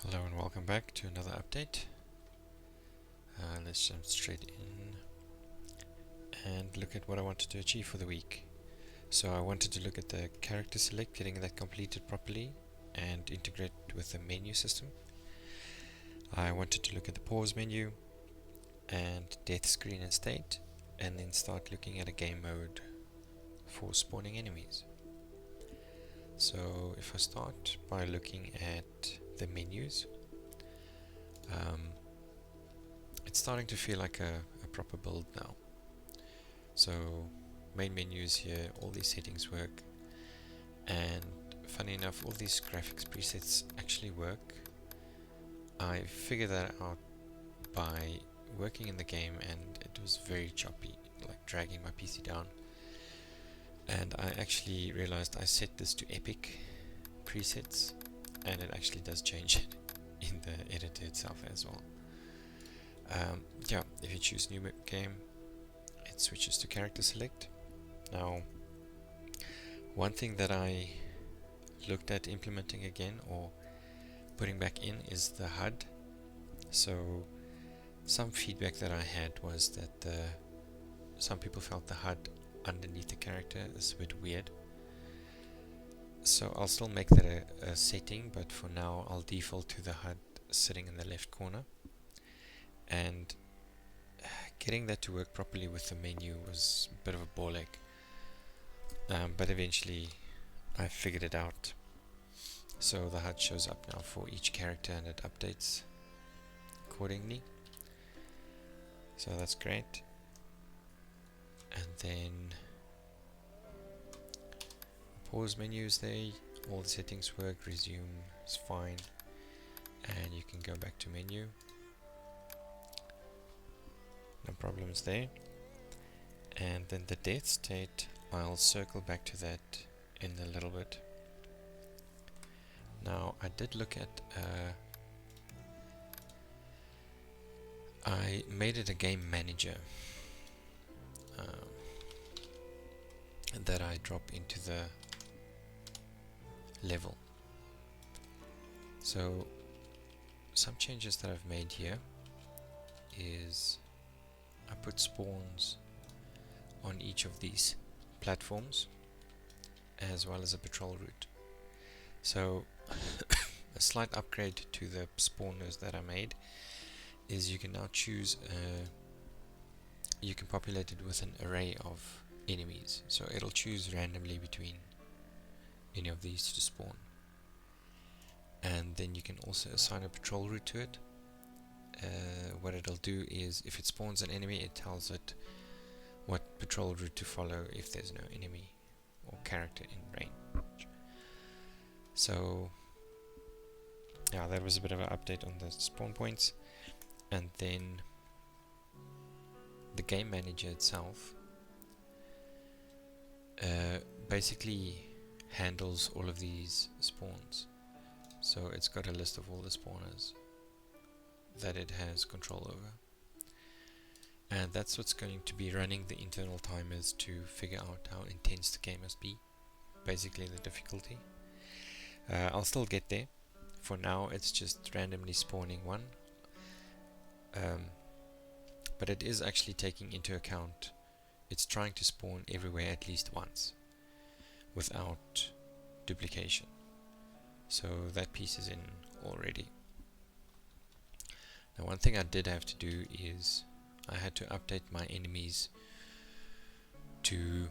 Hello and welcome back to another update. Let's jump straight in and look at what I wanted to achieve for the week. So I wanted to look at the character select, getting that completed properly and integrate with the menu system. I wanted to look at the pause menu and death screen and state, and then start looking at a game mode for spawning enemies. So if I start by looking at the menus, it's starting to feel like a proper build now. So main menus here, all these settings work, and funny enough, all these graphics presets actually work. I figured that out by working in the game, and it was very choppy, like dragging my PC down. And I actually realized I set this to epic presets, and it actually does change it in the editor itself as well. Yeah, if you choose new game, it switches to character select. Now, one thing that I looked at implementing again or putting back in is the HUD. So some feedback that I had was that some people felt the HUD underneath the character is a bit weird. So I'll still make that a setting, but for now I'll default to the HUD sitting in the left corner. And getting that to work properly with the menu was a bit of a ball ache. But eventually I figured it out. So the HUD shows up now for each character and it updates accordingly. So that's great. And then pause menus there, all the settings work, resume is fine, and you can go back to menu. No problems there. And then the death state, I'll circle back to that in a little bit. Now I did look at I made it a game manager that I drop into the level. So some changes that I've made here is I put spawns on each of these platforms as well as a patrol route. So a slight upgrade to the spawners that I made is you can now choose you can populate it with an array of enemies, so it'll choose randomly between any of these to spawn. And then you can also assign a patrol route to it. What it'll do is if it spawns an enemy, it tells it what patrol route to follow if there's no enemy or character in range. So yeah, that was a bit of an update on the spawn points. And then the game manager itself basically handles all of these spawns. So it's got a list of all the spawners that it has control over, and that's what's going to be running the internal timers to figure out how intense the game must be, basically the difficulty. I'll still get there. For now it's just randomly spawning one, but it is actually taking into account, it's trying to spawn everywhere at least once without duplication. So that piece is in already. Now one thing I did have to do is I had to update my enemies to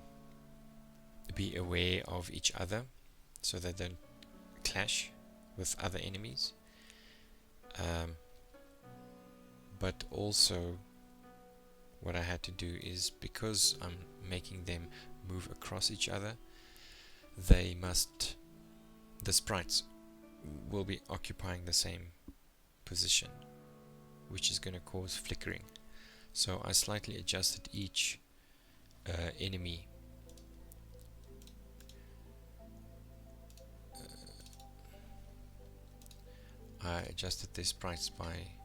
be aware of each other so that they don't clash with other enemies. But also what I had to do is, because I'm making them move across each other, the sprites will be occupying the same position, which is going to cause flickering. So I slightly adjusted each enemy I adjusted the sprites by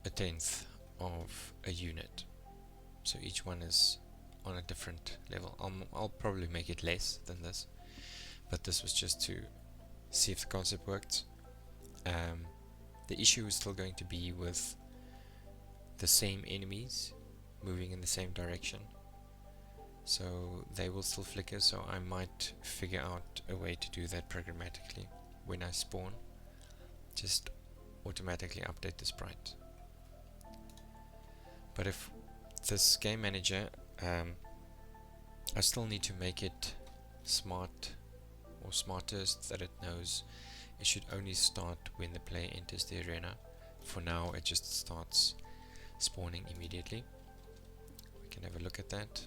1/10 of a unit, so each one is on a different level. I'll probably make it less than this, but this was just to see if the concept worked. The issue is still going to be with the same enemies moving in the same direction, so they will still flicker. So I might figure out a way to do that programmatically. When I spawn, just automatically update the sprite. But if this game manager, I still need to make it smart, or smartest, that it knows it should only start when the player enters the arena. For now it just starts spawning immediately. We can have a look at that.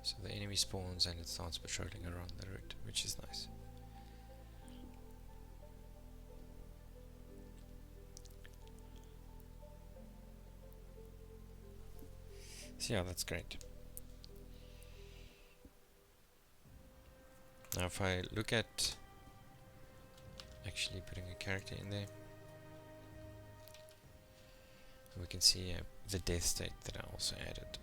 So the enemy spawns and it starts patrolling around the route, which is nice. So yeah, that's great. Now if I look at actually putting a character in there, we can see the death state that I also added.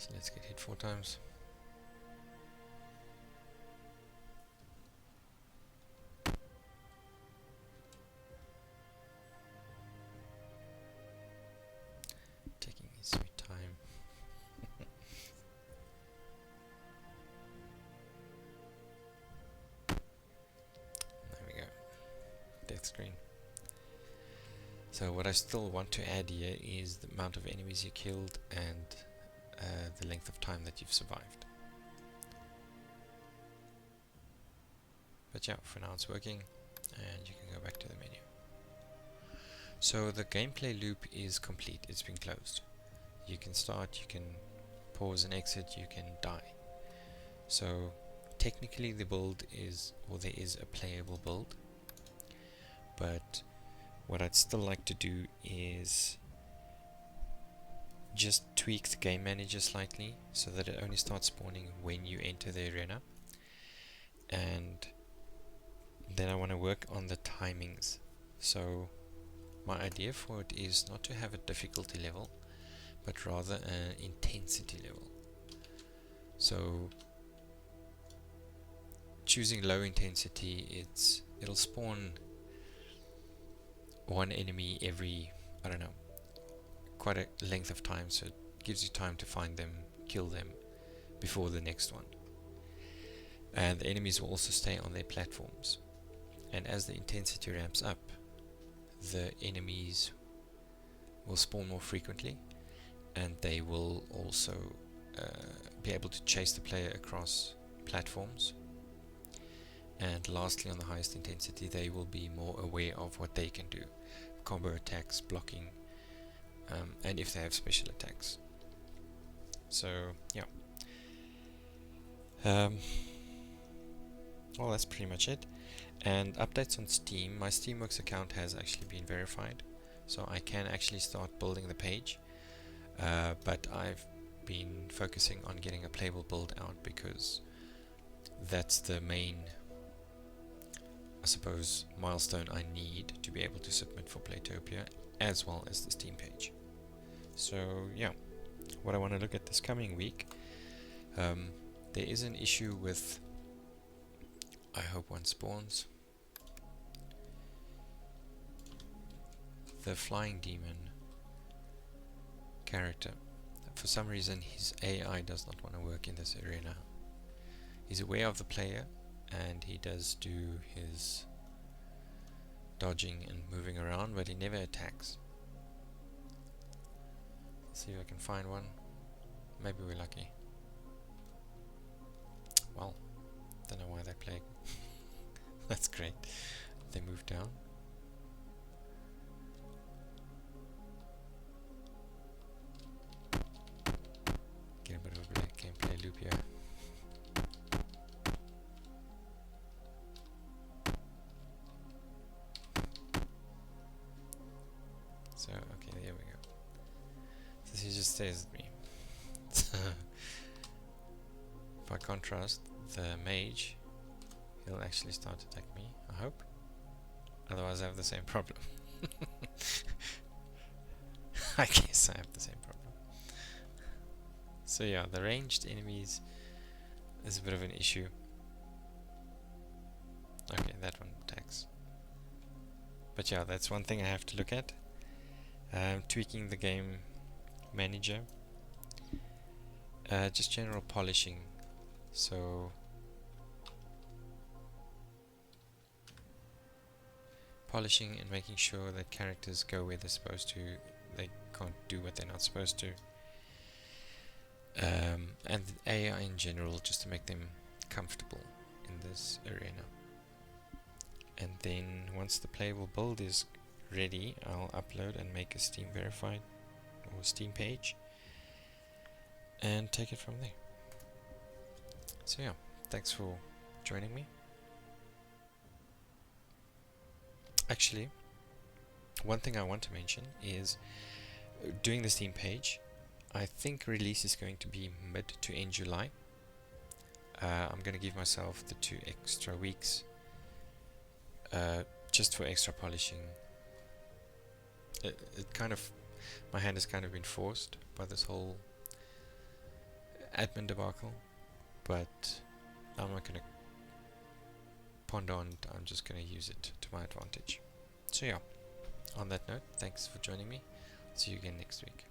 So let's get hit 4 times. Taking his sweet time. There we go. Death screen. So what I still want to add here is the amount of enemies you killed and the length of time that you've survived. But yeah, for now it's working, and you can go back to the menu. So the gameplay loop is complete, it's been closed. You can start, you can pause and exit, you can die. So technically the build is, or there is a playable build, but what I'd still like to do is just tweak the game manager slightly so that it only starts spawning when you enter the arena. And then I want to work on the timings. So my idea for it is not to have a difficulty level, but rather an intensity level. So choosing low intensity, it'll spawn one enemy every, I don't know, quite a length of time, so it gives you time to find them, kill them before the next one. And the enemies will also stay on their platforms, and as the intensity ramps up, the enemies will spawn more frequently, and they will also be able to chase the player across platforms. And lastly, on the highest intensity, they will be more aware of what they can do, combo attacks, blocking, and if they have special attacks. So yeah, well, that's pretty much it. And updates on Steam. My Steamworks account has actually been verified, so I can actually start building the page, but I've been focusing on getting a playable build out because that's the main, I suppose, milestone I need to be able to submit for Playtopia, as well as the Steam page. So yeah, what I want to look at this coming week, there is an issue with, I hope one spawns, the flying demon character. For some reason his AI does not want to work in this arena. He's aware of the player and he does do his dodging and moving around, but he never attacks. Let's see if I can find one. Maybe we're lucky. Well, don't know why they play. That's great. They move down. Get a bit of a gameplay loop here. So, okay, there we go. So he just stares at me. by contrast, the mage, he'll actually start to attack me, I hope. Otherwise I have the same problem. I guess I have the same problem. So yeah, the ranged enemies is a bit of an issue. Okay, that one attacks. But yeah, that's one thing I have to look at. Tweaking the game manager. Just general polishing. So polishing and making sure that characters go where they're supposed to. They can't do what they're not supposed to. And the AI in general, just to make them comfortable in this arena. And then once the playable build is ready, I'll upload and make a Steam verified or Steam page and take it from there. So yeah, thanks for joining me. Actually, one thing I want to mention is doing the Steam page. I think release is going to be mid to end July. I'm going to give myself the 2 extra weeks just for extra polishing. It kind of, my hand has kind of been forced by this whole admin debacle, but I'm not going to ponder on it. I'm just going to use it to my advantage. So yeah, on that note, thanks for joining me. See you again next week.